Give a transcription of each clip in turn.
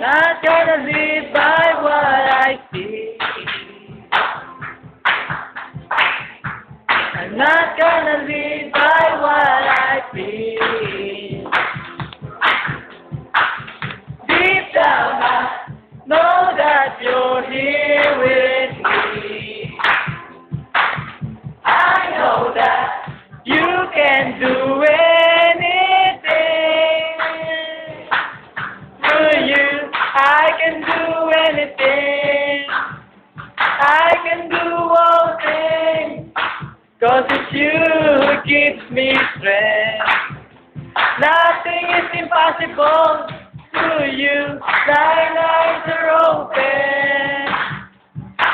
Not gonna live by what I see. I'm not gonna live by what I feel. Deep down I know that you're here with me. I know that you can do anything. For you, I can do anything. I can do all things. 'Cause it's you who gives me strength. Nothing is impossible to you. Eyes are open.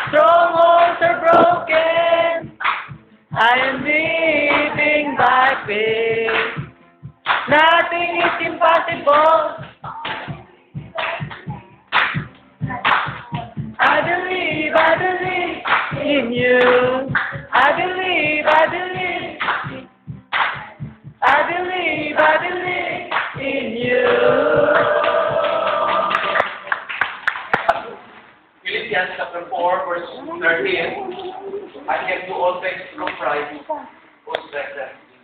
Strongholds are broken. I am living by faith. Nothing is impossible. I believe in you. I believe in you. Philippians chapter 4, verse 13. I can do all things through Christ who strengthens me.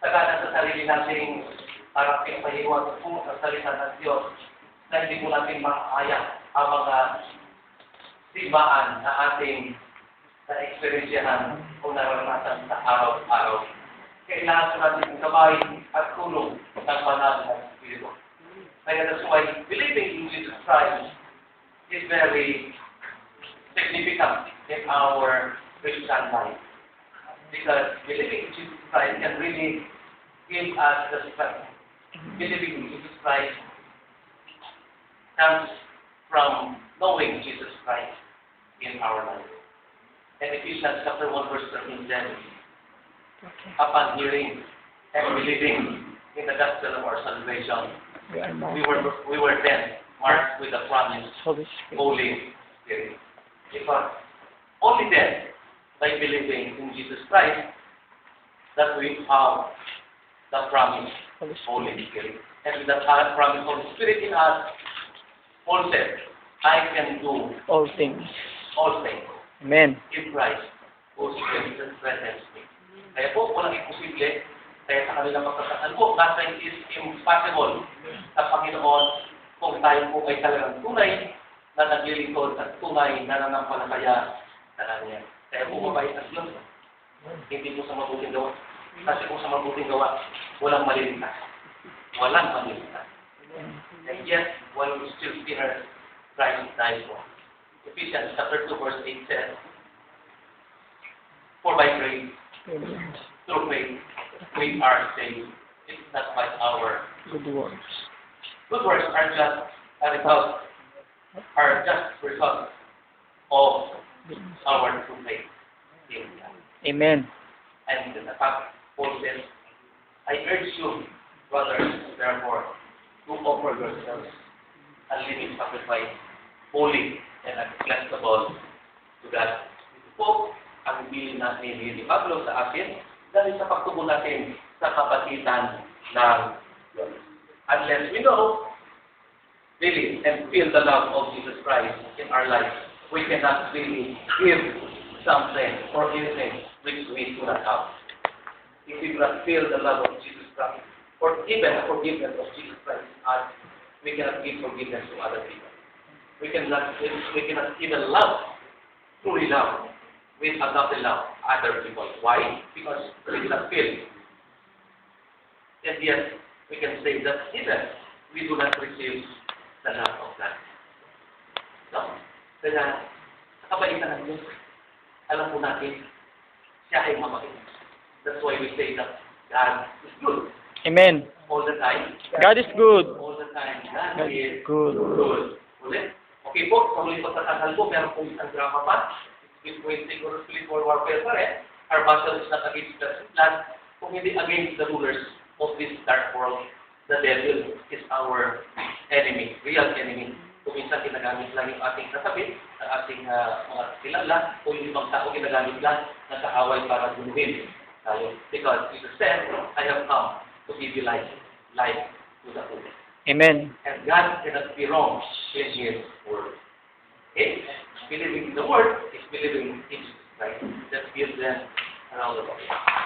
Sagana sa sarili nating harapin pahiwag po sa salita ng Diyos na hindi po natin makakaya ang mga simaan na ating na-experiensyahan o naranasan sa araw-araw. Kailangan po natin gabay at tulong ng banal na Espiritu. Kaya that's why believing in Jesus Christ is very significant in our Christian life. Because believing in Jesus Christ can really give us the strength. Believing in Jesus Christ comes from knowing Jesus Christ in our life. And Ephesians chapter 1 verse 13 says, upon hearing and believing in the gospel of our salvation, we were then marked with the promise, Holy Spirit. Because only then, by believing in Jesus Christ, that we have the promise, Holy Spirit. And with the promise, Holy Spirit in us, Paul said, I can do All things. In Amen. Christ, who strengthens me. Kaya po, walang imposible. Kaya sa kanilang pagkakasal po, nothing is impossible sa Panginoon kung tayo po ay talagang tunay na naglilingkod at tunay na nanampalataya sa Kanya. Kaya po mabait ang Diyos. Hindi po sa mabuting gawa. Kasi po sa mabuting gawa, walang maliligtas. Walang maliligtas. And yet, while we still sinners, Christ died for us. Ephesians chapter 2 verse 8 says, for by grace, through faith, we are saved. It's not by our Good works. good works are just a result of our true faith in God. Amen. And the fact Paul says, I urge you, brothers, therefore, to offer yourselves a living sacrifice, holy and acceptable to God. Ito po ang bilin natin ni Pablo sa atin dahil sa pagtubo natin sa kapatitan ng Diyos. Unless we know, really, and feel the love of Jesus Christ in our life, we cannot really give something or anything which we do not have. If we do not feel the love of Jesus Christ, or even the forgiveness of Jesus Christ in us, we cannot give forgiveness to other people. We cannot even love, truly love, with agape love, other people. Why? Because we cannot feel. And yet, we can say that even we do not receive the love of God. So, kaya, sa kabaitan ng Diyos, alam po natin, siya ay mabait. That's why we say that God is good. Amen. All the time. God is good. All the time. God God is is good. good. Ulit. Okay po, sa huling pagkakasal po, meron pong isang drama pa. It's going to spiritual warfare pa rin. Our battle is not against the blood, kung hindi against the rulers of this dark world. The devil is our enemy, real enemy. Kung minsan ginagamit lang yung ating kasabit, ang ating mga kilala, o yung ibang tao ginagamit lang ng kaaway para bunuhin tayo. Because Jesus said, I have come to give you life to the full. Amen. And God cannot be wrong in His Word. Okay? Believing in the Word is believing in Jesus Christ. Let's give them a round of applause.